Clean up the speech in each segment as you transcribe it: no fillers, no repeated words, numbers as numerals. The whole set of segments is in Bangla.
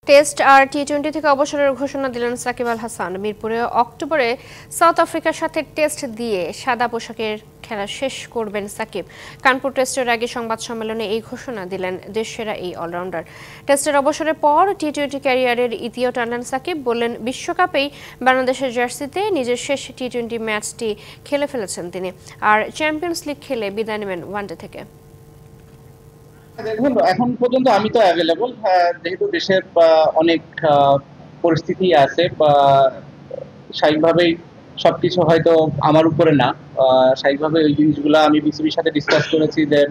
টেস্ট আর টি-20 থেকে অবসরের ঘোষণা দিলেন সাকিব আল হাসান। মিরপুরে অক্টোবরে সাউথ আফ্রিকার সাথে টেস্ট দিয়ে সাদা পোশাকের খেলা শেষ করবেন সাকিব। কানপুর টেস্টের আগে সংবাদ সম্মেলনে এই ঘোষণা দিলেন দেশসেরা এই অলরাউন্ডার। টেস্টের অবসরের পর টি-20 ক্যারিয়ারের ইতিও টানলেন সাকিব। বললেন, বিশ্বকাপেই বাংলাদেশের জার্সিতে নিজের শেষ টি-20 ম্যাচটি খেলে ফেলেছেন তিনি, আর চ্যাম্পিয়ন্স লিগ খেলে বিদায় নেবেন ওয়ানডে থেকে। দেখুন, এখন পর্যন্ত আমি তো অ্যাভেলেবল, যেহেতু দেশের অনেক পরিস্থিতি আছে বা স্বাভাবিকভাবেই সবকিছু হয়তো আমার উপরে না। স্বাভাবিকভাবে ওই জিনিসগুলো আমি বিসিবির সাথে ডিসকাস করেছি, যে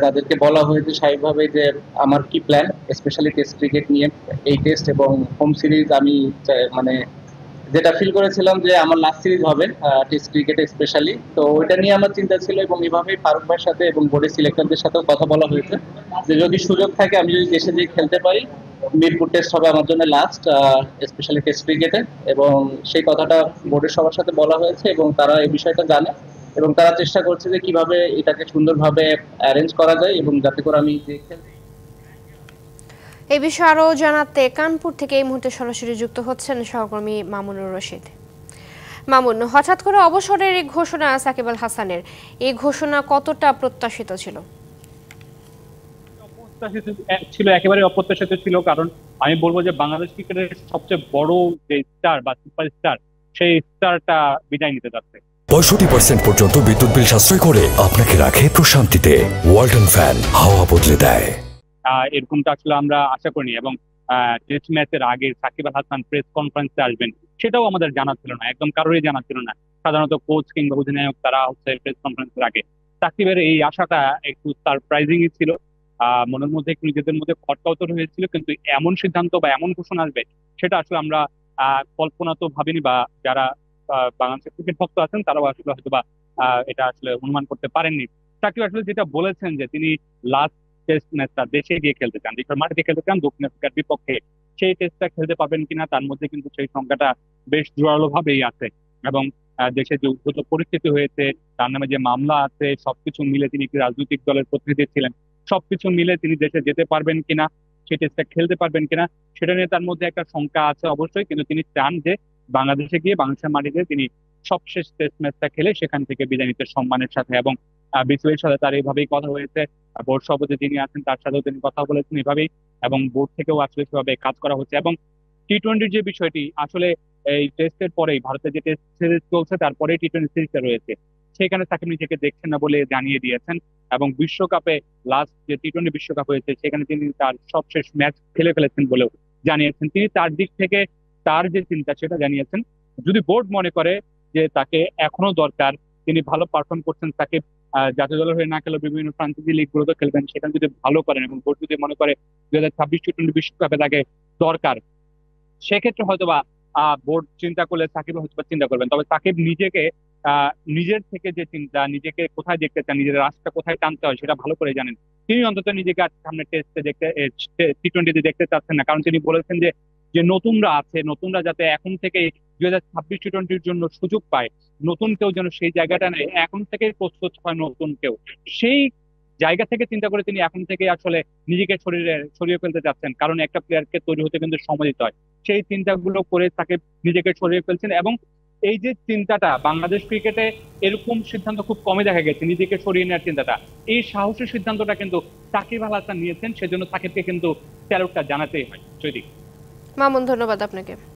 তাদেরকে বলা হয়েছে স্বাভাবিকভাবে যে আমার কি প্ল্যান, স্পেশালি টেস্ট ক্রিকেট নিয়ে। এই টেস্ট এবং হোম সিরিজ আমি মানে যেটা ফিল করেছিলাম যে আমার লাস্ট সিরিজ হবে টেস্ট ক্রিকেটে স্পেশালি, তো ওইটা নিয়ে আমার চিন্তা ছিল এবং এইভাবেই ফারুক ভাইয়ের সাথে এবং বোর্ডের সিলেক্টরদের সাথেও কথা বলা হয়েছে যে যদি সুযোগ থাকে আমি যদি দেশে গিয়ে খেলতে পারি, মিরপুর টেস্ট হবে আমার জন্য লাস্ট, স্পেশালি টেস্ট ক্রিকেটে। এবং সেই কথাটা বোর্ডের সবার সাথে বলা হয়েছে এবং তারা এই বিষয়টা জানে এবং তারা চেষ্টা করছে যে কিভাবে এটাকে সুন্দরভাবে অ্যারেঞ্জ করা যায় এবং যাতে করে আমি এই বিষয়ে আরও জানাতে কানপুর থেকে এই মুহূর্তে সরাসরি যুক্ত হচ্ছেন সহকর্মী মামুনুর রশিদ। মামুন, হঠাৎ করে অবসরের এই ঘোষণা সাকিব আল হাসানের, এই ঘোষণা কতটা প্রত্যাশিত ছিল? ছিল, একেবারে অপ্রত্যাশিত ছিল। কারণ আমি বলবো যে বাংলাদেশ ক্রিকেটের সবচেয়ে বড় যে স্টার বা সুপার স্টার, সেই স্টারটা বিদায় নিতে যাচ্ছে। 65% পর্যন্ত বিদ্যুৎ বিল সাশ্রয় করে আপনাকে রাখে প্রশান্তিতে। ওয়ালটন ফ্যান হাওয়া বদলে দেয়। এরকমটা আসলে আমরা আশা করিনি এবং টেস্ট ম্যাচের আগে সাকিব আল হাসান প্রেস কনফারেন্সে আসবেন সেটাও আমাদের জানা ছিল না, একদম কারোরই জানা ছিল না। সাধারণত কোচ কিংবা অধিনায়ক তারা হচ্ছে প্রেস কনফারেন্সের আগে। সাকিবের এই আশাটা একটু সারপ্রাইজিংই ছিল। মনের মধ্যে একটু নিজেদের মধ্যে খটকাও তৈরি হয়েছিল, কিন্তু এমন সিদ্ধান্ত বা এমন ঘোষণা আসবে সেটা আসলে আমরা কল্পনা তো ভাবিনি, বা যারা বাংলাদেশের ক্রিকেট ভক্ত আছেন তারাও আসলে হয়তো বা এটা আসলে অনুমান করতে পারেননি। সাকিব আসলে যেটা বলেছেন যে তিনি লাস্ট টেস্ট ম্যাচটা দেশে গিয়ে খেলতে চান, দেশের মাটিতে খেলতে চান দক্ষিণ আফ্রিকার বিপক্ষে। সেই টেস্টটা খেলতে পারবেন কিনা তার মধ্যে কিন্তু সেই সংখ্যাটা বেশ জোরালো ভাবেই আছে। এবং দেশে যে উদ্ভূত পরিস্থিতি হয়েছে, তার নামে যে মামলা আছে, সবকিছু মিলে তিনি একটি রাজনৈতিক দলের প্রতিনিধি ছিলেন, সবকিছু মিলে তিনি দেশে যেতে পারবেন কিনা, সেই টেস্টটা খেলতে পারবেন কিনা সেটা নিয়ে তার মধ্যে একটা শঙ্কা আছে অবশ্যই। কিন্তু তিনি চান যে বাংলাদেশে গিয়ে বাংলাদেশের মাটিতে তিনি সবশেষ টেস্ট ম্যাচটা খেলে সেখান থেকে বিদায় নিতে সম্মানের সাথে। এবং বিসিবির সাথে তার এইভাবেই কথা হয়েছে, বোর্ড সভাপতি যিনি আছেন তার সাথেও তিনি কথা বলেছেন এভাবেই, এবং বোর্ড থেকেও আসলে সেভাবে কাজ করা হচ্ছে। এবং টি-20 যে বিষয়টি আসলে এই টেস্টের পরেই ভারতের যে টেস্ট সিরিজ চলছে তারপরে টি-20 সিরিজটা রয়েছে, সেখানে তাকে নিজেকে দেখছেন না বলে জানিয়ে দিয়েছেন। এবং বিশ্বকাপে লাস্ট যে টি-20 বিশ্বকাপ হয়েছে সেখানে তিনি তার সবশেষ ম্যাচ খেলে ফেলেছেন বলেও জানিয়েছেন। তিনি তার দিক থেকে তার যে চিন্তা সেটা জানিয়েছেন। যদি বোর্ড মনে করে যে তাকে এখনো দরকার, তিনি ভালো পারফর্ম করছেন, তাকে জাতীয় দলের হয়ে না খেলে বিভিন্ন ফ্রান্সিসি লিগ গুলোতে খেলবেন, সেখানে যদি ভালো করেন এবং বোর্ড যদি মনে করে 2026 টি-20 বিশ্বকাপে তাকে দরকার, সেক্ষেত্রে হয়তোবা বোর্ড চিন্তা করলে সাকিব হয়তো চিন্তা করবেন। তবে সাকিব নিজেকে নিজের থেকে যে চিন্তা, নিজেকে কোথায় দেখতে চান, নিজের রাস্তা কোথায় টানতে হয় সেটা ভালো করে জানেন। তিনি অন্তত নিজেকে আজ সামনে টেস্টে দেখতে, টি-20 দেখতে চাচ্ছেন না। কারণ তিনি বলেছেন যে যে নতুনরা আছে, নতুনরা যাতে এখন থেকে 2026 টি-20-র জন্য সুযোগ পায়, নতুন কেউ যেন সেই জায়গাটা নেয়, এখন থেকে প্রস্তুত হয় নতুন কেউ। সেই জায়গা থেকে চিন্তা করে তিনি এখন থেকে আসলে নিজেকে সরিয়ে ফেলতে চাচ্ছেন। কারণ একটা প্লেয়ারকে তৈরি হতে কিন্তু সময় দিতে হয়। সেই চিন্তাগুলো করে তাকে নিজেকে সরিয়ে ফেলছেন। এবং এই যে চিন্তাটা, বাংলাদেশ ক্রিকেটে এরকম সিদ্ধান্ত খুব কমই দেখা গেছে, নিজেকে সরিয়ে নেওয়ার চিন্তাটা। এই সাহসী সিদ্ধান্তটা কিন্তু সাকিব আল হাসান নিয়েছেন, সেজন্য সাকিবকে কিন্তু স্যালুটটা জানাতেই হয়। চৈতি। মামুন, ধন্যবাদ আপনাকে।